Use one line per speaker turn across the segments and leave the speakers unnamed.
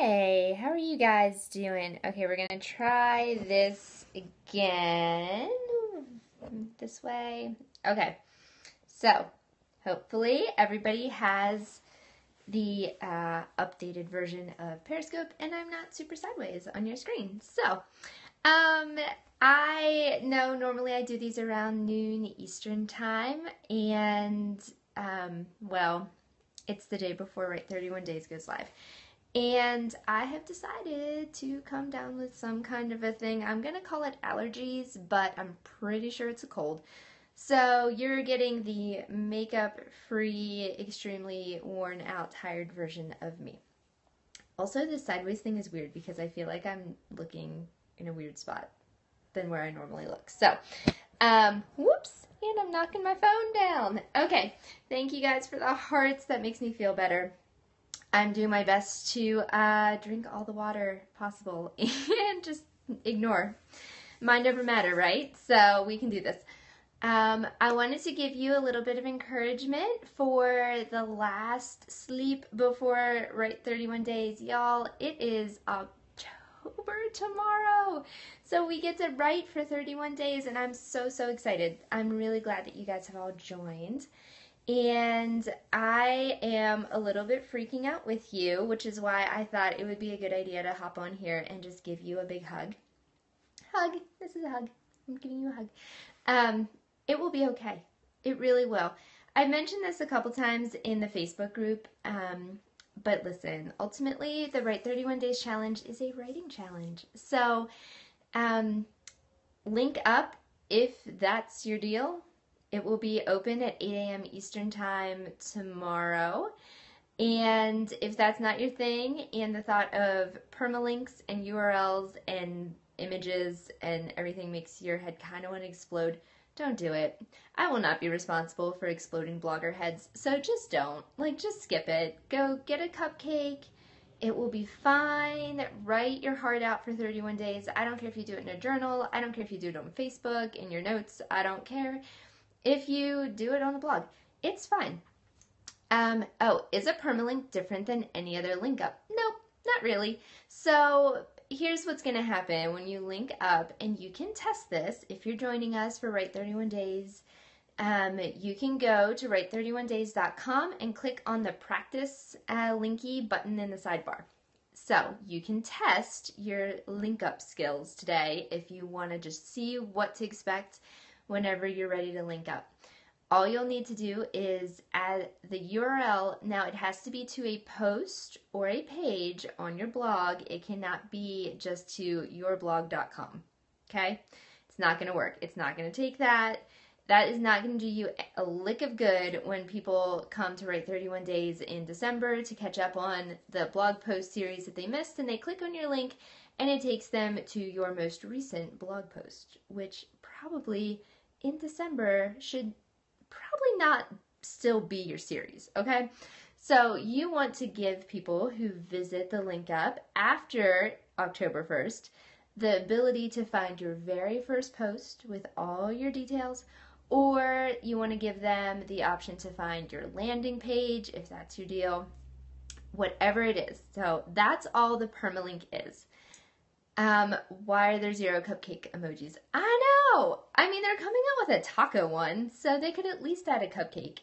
Hey, how are you guys doing? Okay, we're gonna try this again. This way. Okay, so hopefully everybody has the updated version of Periscope and I'm not super sideways on your screen. Um, I know normally I do these around noon Eastern time, and well, it's the day before Right 31 Days goes live. And I have decided to come down with some kind of a thing. I'm going to call it allergies, but I'm pretty sure it's a cold. So you're getting the makeup-free, extremely worn-out, tired version of me. Also, this sideways thing is weird because I feel like I'm looking in a weird spot than where I normally look. So, whoops, and I'm knocking my phone down. Okay, thank you guys for the hearts. That makes me feel better. I'm doing my best to drink all the water possible and just ignore. Mind over matter, right? So we can do this. I wanted to give you a little bit of encouragement for the last sleep before Right 31 Days. Y'all, it is October tomorrow. So we get to write for 31 days and I'm so excited. I'm really glad that you guys have all joined. And I am a little bit freaking out with you, which is why I thought it would be a good idea to hop on here and just give you a big hug. Hug. This is a hug. I'm giving you a hug. It will be okay. It really will. I've mentioned this a couple times in the Facebook group, but listen, ultimately the Write 31 Days Challenge is a writing challenge. So link up if that's your deal. It will be open at 8 a.m. Eastern Time tomorrow. And if that's not your thing, and the thought of permalinks and URLs and images and everything makes your head kind of want to explode, don't do it. I will not be responsible for exploding blogger heads, so just don't. Just skip it. Go get a cupcake. It will be fine. Write your heart out for 31 days. I don't care if you do it in a journal. I don't care if you do it on Facebook, in your notes. I don't care. If you do it on the blog, it's fine. Oh, is a permalink different than any other link up? Nope, not really. So here's what's going to happen when you link up, and you can test this if you're joining us for Write 31 Days. You can go to write31days.com and click on the practice linky button in the sidebar. So you can test your link up skills today if you want to just see what to expect whenever you're ready to link up. All you'll need to do is add the URL. Now it has to be to a post or a page on your blog. It cannot be just to yourblog.com. Okay? It's not going to work. It's not going to take that. That is not going to do you a lick of good when people come to Write 31 Days in December to catch up on the blog post series that they missed, and they click on your link and it takes them to your most recent blog post, which probably in December should probably not still be your series, okay? So you want to give people who visit the link up after October 1st the ability to find your very first post with all your details, or you want to give them the option to find your landing page if that's your deal, whatever it is. So that's all the permalink is. Why are there 0 cupcake emojis? I know! I mean, they're coming out with a taco one, so they could at least add a cupcake.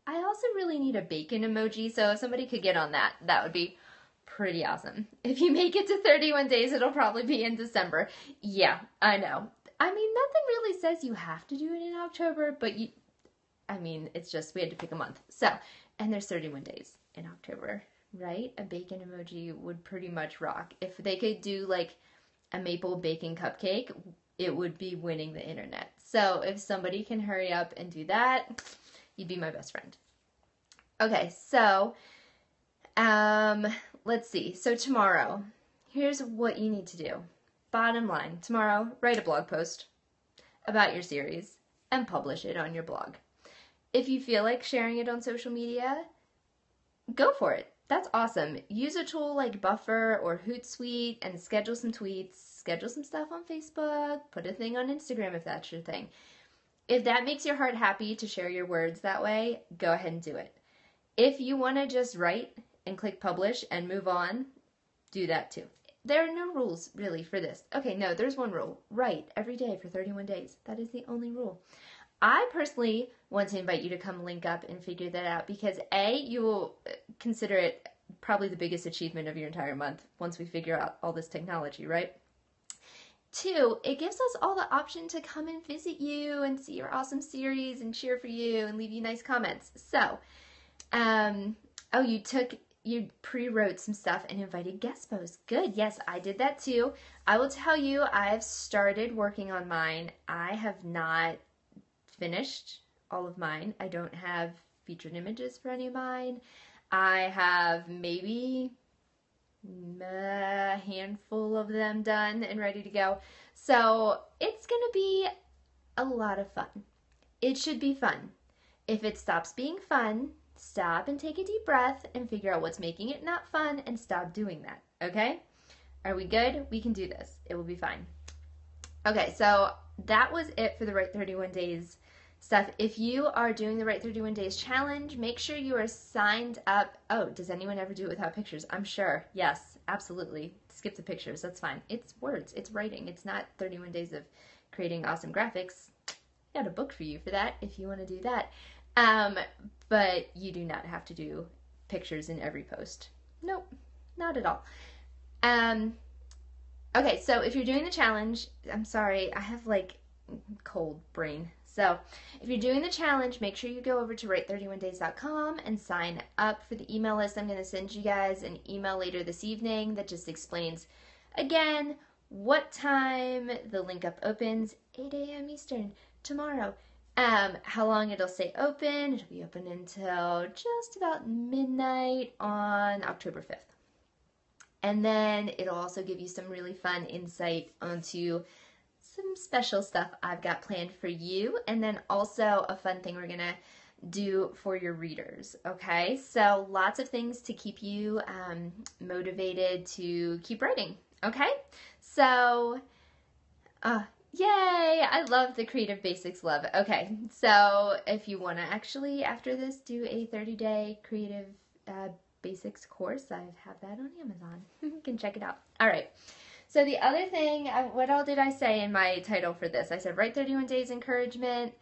I also really need a bacon emoji, so if somebody could get on that, that would be pretty awesome. If you make it to 31 days, it'll probably be in December. Yeah, I know. I mean, nothing really says you have to do it in October, but it's just we had to pick a month. So, and there's 31 days in October, right? A bacon emoji would pretty much rock. If they could do like a maple bacon cupcake, it would be winning the internet. So if somebody can hurry up and do that, you'd be my best friend. Okay, so let's see. So tomorrow, here's what you need to do. Bottom line, tomorrow, write a blog post about your series and publish it on your blog. If you feel like sharing it on social media, go for it. That's awesome. Use a tool like Buffer or Hootsuite and schedule some tweets, schedule some stuff on Facebook, put a thing on Instagram if that's your thing. If that makes your heart happy to share your words that way, go ahead and do it. If you want to just write and click publish and move on, do that too. There are no rules really for this. Okay, no, there's one rule. Write every day for 31 days. That is the only rule. I personally want to invite you to come link up and figure that out because A, you will consider it probably the biggest achievement of your entire month once we figure out all this technology, right? Two, it gives us all the option to come and visit you and see your awesome series and cheer for you and leave you nice comments. So, oh, you pre-wrote some stuff and invited guest posts. Good. Yes, I did that too. I will tell you, I've started working on mine. I have not finished all of mine. I don't have featured images for any of mine. I have maybe a handful of them done and ready to go. So it's going to be a lot of fun. It should be fun. If it stops being fun, stop and take a deep breath and figure out what's making it not fun and stop doing that. Okay? Are we good? We can do this. It will be fine. Okay, so that was it for the Write 31 Days stuff. If you are doing the Write 31 Days challenge, make sure you are signed up. Oh, does anyone ever do it without pictures? I'm sure. Yes, absolutely. Skip the pictures. That's fine. It's words. It's writing. It's not 31 days of creating awesome graphics. Got a book for you for that if you want to do that. But you do not have to do pictures in every post. Nope, not at all. Okay, so if you're doing the challenge, I'm sorry, I have like cold brain. So if you're doing the challenge, make sure you go over to write31days.com and sign up for the email list. I'm going to send you guys an email later this evening that just explains, again, what time the link up opens, 8 a.m. Eastern tomorrow. How long it'll stay open. It'll be open until just about midnight on October 5th. And then it'll also give you some really fun insight onto some special stuff I've got planned for you, and then also a fun thing we're gonna do for your readers. Okay, so lots of things to keep you motivated to keep writing. Okay, so yay, I love the Creative Basics love. Okay, so if you want to actually after this do a 30-day Creative Basics course, I have that on Amazon. You can check it out. All right. So the other thing, what all did I say in my title for this? I said, Write 31 Days Encouragement.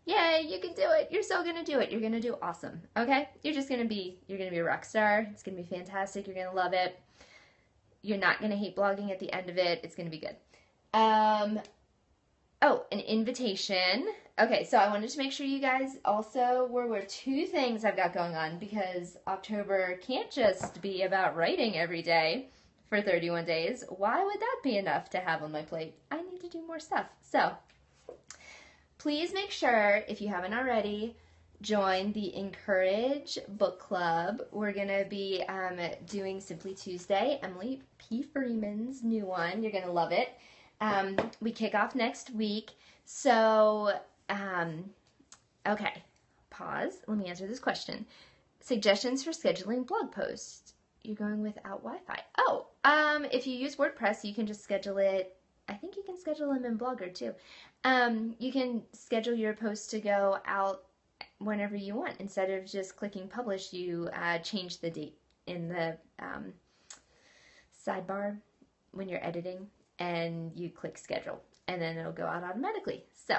Yay, you can do it. You're so going to do it. You're going to do awesome. Okay? You're going to be a rock star. It's going to be fantastic. You're going to love it. You're not going to hate blogging at the end of it. It's going to be good. Oh, an invitation. Okay, so I wanted to make sure you guys also were aware of two things I've got going on because October can't just be about writing every day for 31 days. Why would that be enough to have on my plate? I need to do more stuff. So please make sure, if you haven't already, join the Encourage Book Club. We're going to be doing Simply Tuesday, Emily P. Freeman's new one. You're going to love it. We kick off next week. So, okay, pause. Let me answer this question. Suggestions for scheduling blog posts. You're going without Wi-Fi. Oh, if you use WordPress, you can just schedule it. I think you can schedule them in Blogger too. You can schedule your posts to go out whenever you want. Instead of just clicking publish, you change the date in the sidebar when you're editing, and you click schedule, and then it'll go out automatically. So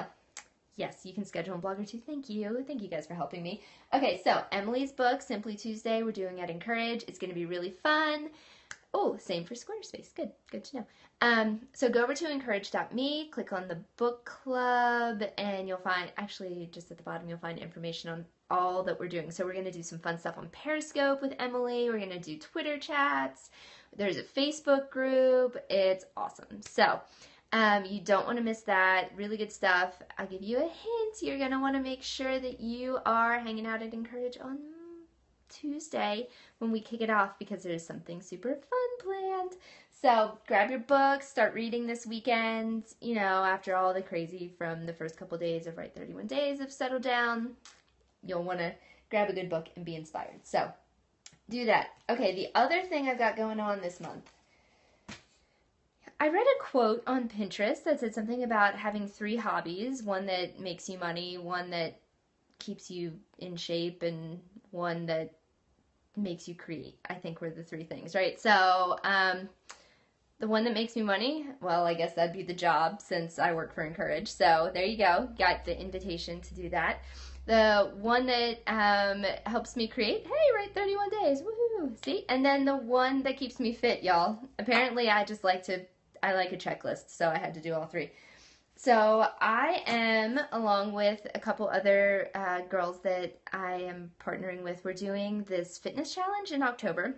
yes, you can schedule in Blogger too. Thank you. Thank you guys for helping me. Okay, so Emily's book, Simply Tuesday, we're doing at Encourage. It's going to be really fun. Oh, same for Squarespace. Good. Good to know. So go over to encourage.me, click on the book club, and you'll find, actually just at the bottom, you'll find information on all that we're doing. So we're going to do some fun stuff on Periscope with Emily. We're going to do Twitter chats. There's a Facebook group. It's awesome. So you don't want to miss that. Really good stuff. I'll give you a hint. You're going to want to make sure that you are hanging out at Encourage on Tuesday when we kick it off, because there's something super fun planned. So grab your books, start reading this weekend. You know, after all the crazy from the first couple days of Write 31 Days have settled down, you'll want to grab a good book and be inspired. So do that. Okay, the other thing I've got going on this month, I read a quote on Pinterest that said something about having 3 hobbies, one that makes you money, one that keeps you in shape, and one that makes you create, I think were the three things, right? So, the one that makes me money, well, I guess that'd be the job since I work for Encourage. So there you go. Got the invitation to do that. The one that helps me create, hey, right, 31 days, woohoo, see? And then the one that keeps me fit, y'all. Apparently I like a checklist, so I had to do all three. So I am, along with a couple other girls that I am partnering with, we're doing this fitness challenge in October.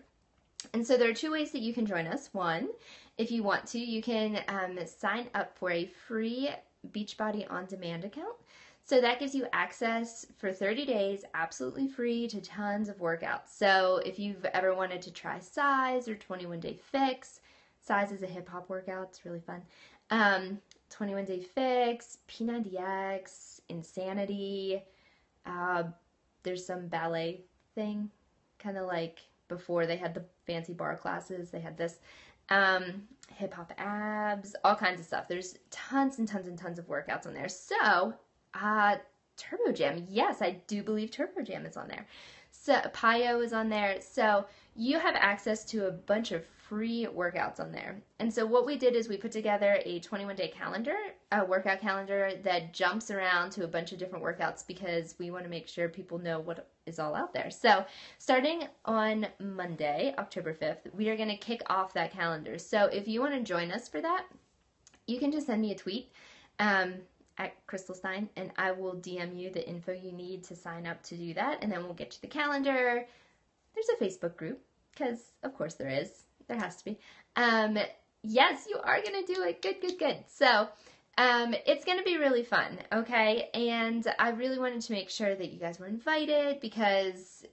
And so there are two ways that you can join us. One, if you want to, you can sign up for a free Beachbody On Demand account. So that gives you access for 30 days, absolutely free, to tons of workouts. So if you've ever wanted to try Size or 21 Day Fix, Size is a hip hop workout, it's really fun. 21 Day Fix, P90X, Insanity, there's some ballet thing, kind of like before they had the fancy bar classes, they had this, hip hop abs, all kinds of stuff. There's tons and tons and tons of workouts on there. So, Turbo Jam, yes, I do believe Turbo Jam is on there. So, Pio is on there. So, you have access to a bunch of free workouts on there. And so what we did is we put together a 21-day calendar, a workout calendar that jumps around to a bunch of different workouts because we want to make sure people know what is all out there. So starting on Monday, October 5th, we are going to kick off that calendar. So if you want to join us for that, you can just send me a tweet at Crystal Stine, and I will DM you the info you need to sign up to do that, and then we'll get you the calendar. There's a Facebook group, because of course there is. There has to be. Yes, you are going to do it. Good, good, good. So, it's going to be really fun, okay? And I really wanted to make sure that you guys were invited because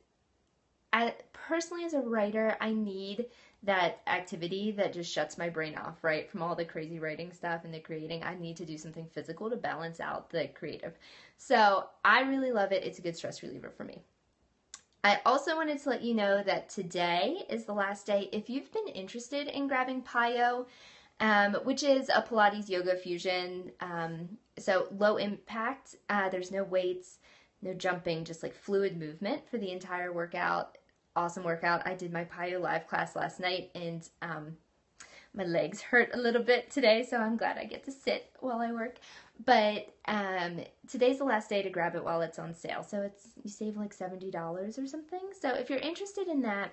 personally as a writer, I need that activity that just shuts my brain off, right? From all the crazy writing stuff and the creating, I need to do something physical to balance out the creative. So, I really love it. It's a good stress reliever for me. I also wanted to let you know that today is the last day. If you've been interested in grabbing Pio, which is a Pilates yoga fusion, so low impact, there's no weights, no jumping, just like fluid movement for the entire workout. Awesome workout. I did my Pio live class last night, and my legs hurt a little bit today, so I'm glad I get to sit while I work. But today's the last day to grab it while it's on sale. So you save like $70 or something. So if you're interested in that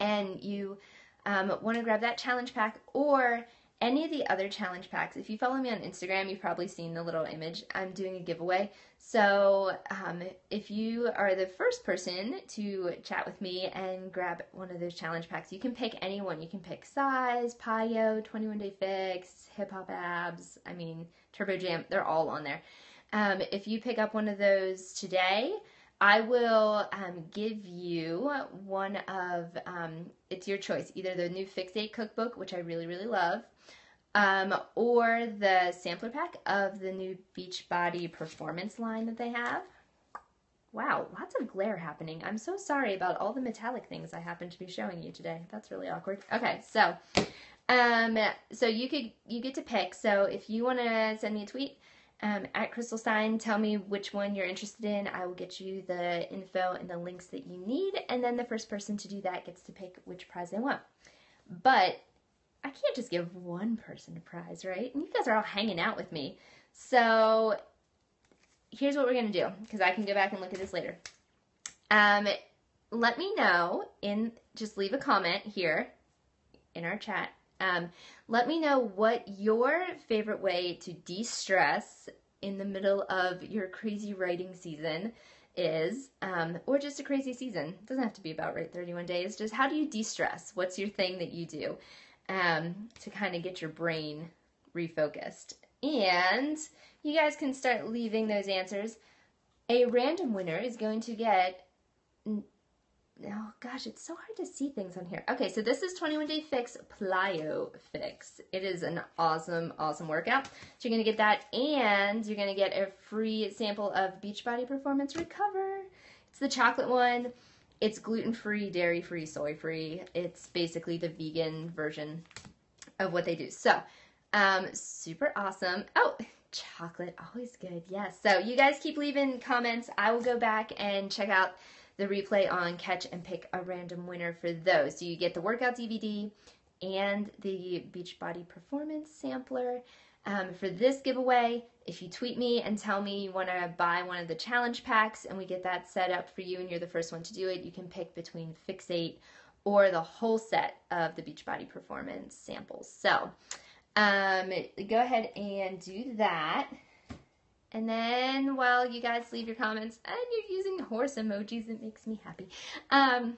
and you want to grab that challenge pack or any of the other challenge packs, if you follow me on Instagram, you've probably seen the little image. I'm doing a giveaway. So if you are the first person to chat with me and grab one of those challenge packs, you can pick any one. You can pick Size, Pio, 21 Day Fix, Hip Hop Abs, Turbo Jam. They're all on there. If you pick up one of those today, I will give you one of, it's your choice, either the new Fixate cookbook, which I really, really love, or the sampler pack of the new Beachbody Performance line that they have. Wow, lots of glare happening. I'm so sorry about all the metallic things I happen to be showing you today. That's really awkward. Okay, so you get to pick. So if you want to send me a tweet at Crystal Stine, tell me which one you're interested in. I will get you the info and the links that you need, and then the first person to do that gets to pick which prize they want. But I can't just give one person a prize, right? And you guys are all hanging out with me. So here's what we're going to do, because I can go back and look at this later. Let me know, just leave a comment here in our chat. Let me know what your favorite way to de-stress in the middle of your crazy writing season is, or just a crazy season. It doesn't have to be about 31 days. Just how do you de-stress? What's your thing that you do to kind of get your brain refocused? And you guys can start leaving those answers. A random winner is going to get, oh gosh, it's so hard to see things on here. Okay, so this is 21 Day Fix Plyo Fix. It is an awesome, awesome workout. So you're going to get that, and you're going to get a free sample of Beachbody Performance Recover. It's the chocolate one. It's gluten-free, dairy-free, soy-free. It's basically the vegan version of what they do. So, super awesome. Oh, chocolate, always good, yes. So you guys keep leaving comments. I will go back and check out the replay on, catch, and pick a random winner for those. So you get the workout DVD and the Beachbody Performance Sampler. For this giveaway, if you tweet me and tell me you want to buy one of the challenge packs and we get that set up for you and you're the first one to do it, you can pick between Fixate or the whole set of the Beachbody Performance samples. So go ahead and do that. And then while you guys leave your comments, and you're using horse emojis, it makes me happy. I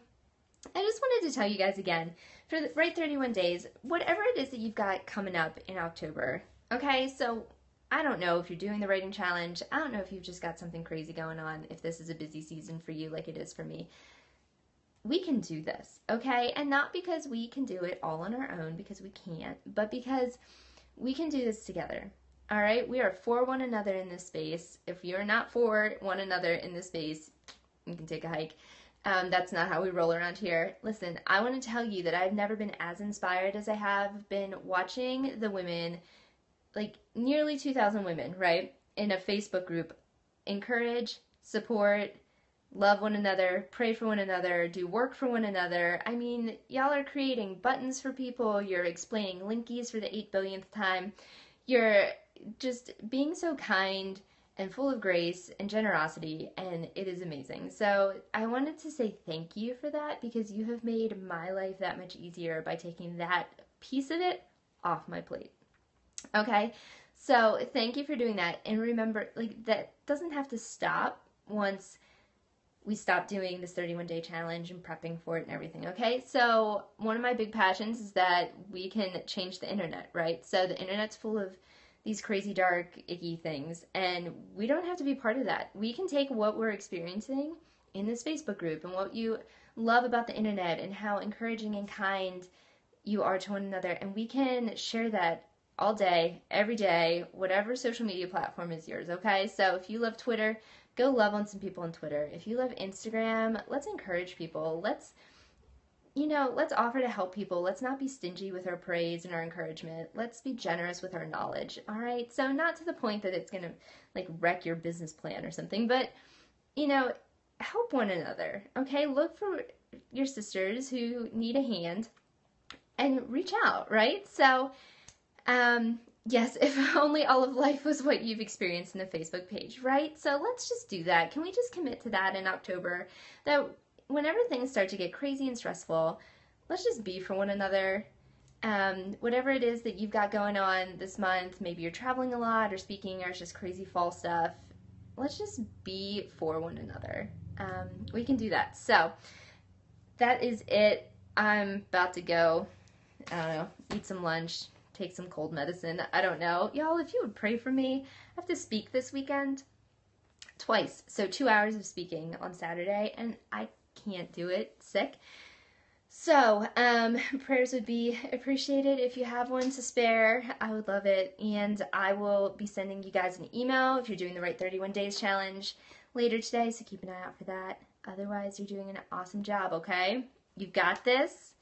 just wanted to tell you guys again, for the right 31 days, whatever it is that you've got coming up in October, okay, so I don't know if you're doing the writing challenge. I don't know if you've just got something crazy going on, if this is a busy season for you like it is for me. We can do this, okay? And not because we can do it all on our own, because we can't, but because we can do this together, all right? We are for one another in this space. If you're not for one another in this space, you can take a hike. That's not how we roll around here. Listen, I want to tell you that I've never been as inspired as I have been watching the women, like nearly 2,000 women, right, in a Facebook group, encourage, support, love one another, pray for one another, do work for one another. I mean, y'all are creating buttons for people, you're explaining linkies for the 8 billionth time, you're just being so kind and full of grace and generosity, and it is amazing. So I wanted to say thank you for that, because you have made my life that much easier by taking that piece of it off my plate. Okay, so thank you for doing that. And remember, like, that doesn't have to stop once we stop doing this 31-day challenge and prepping for it and everything, okay? So one of my big passions is that we can change the internet, right? So the internet's full of these crazy, dark, icky things, and we don't have to be part of that. We can take what we're experiencing in this Facebook group and what you love about the internet and how encouraging and kind you are to one another, and we can share that all day, every day, whatever social media platform is yours, okay? So if you love Twitter, go love on some people on Twitter. If you love Instagram, let's encourage people. Let's offer to help people. Let's not be stingy with our praise and our encouragement. Let's be generous with our knowledge, all right? So not to the point that it's going to, like, wreck your business plan or something, but, help one another, okay? Look for your sisters who need a hand and reach out, right? So, yes, if only all of life was what you've experienced in the Facebook page, right? So let's just do that. Can we just commit to that in October? That whenever things start to get crazy and stressful, let's just be for one another. Whatever it is that you've got going on this month, maybe you're traveling a lot or speaking or it's just crazy fall stuff, let's just be for one another. We can do that. So that is it. I'm about to go, I don't know, eat some lunch, take some cold medicine. I don't know. Y'all, if you would pray for me, I have to speak this weekend twice. So 2 hours of speaking on Saturday, and I can't do it, sick. So prayers would be appreciated. If you have one to spare, I would love it. And I will be sending you guys an email if you're doing the right 31 days challenge later today, so keep an eye out for that. Otherwise, you're doing an awesome job, okay? You've got this.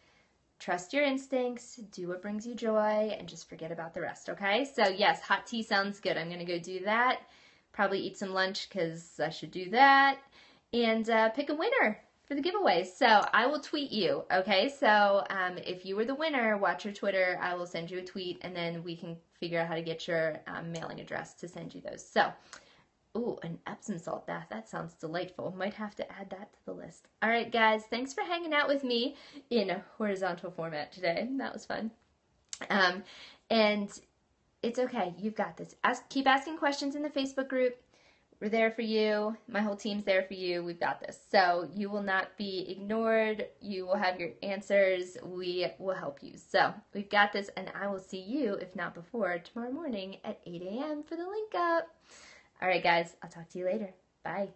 Trust your instincts, do what brings you joy, and just forget about the rest, okay? So yes, hot tea sounds good. I'm going to go do that. Probably eat some lunch because I should do that. And pick a winner for the giveaway. So I will tweet you, okay? So if you were the winner, watch your Twitter. I will send you a tweet, and then we can figure out how to get your mailing address to send you those. So, ooh, an Epsom salt bath. That sounds delightful. Might have to add that to the list. All right, guys. Thanks for hanging out with me in a horizontal format today. That was fun. And it's okay. You've got this. Keep asking questions in the Facebook group. We're there for you. My whole team's there for you. We've got this. So you will not be ignored. You will have your answers. We will help you. So we've got this, and I will see you, if not before, tomorrow morning at 8 a.m. for the link up. All right, guys, I'll talk to you later. Bye.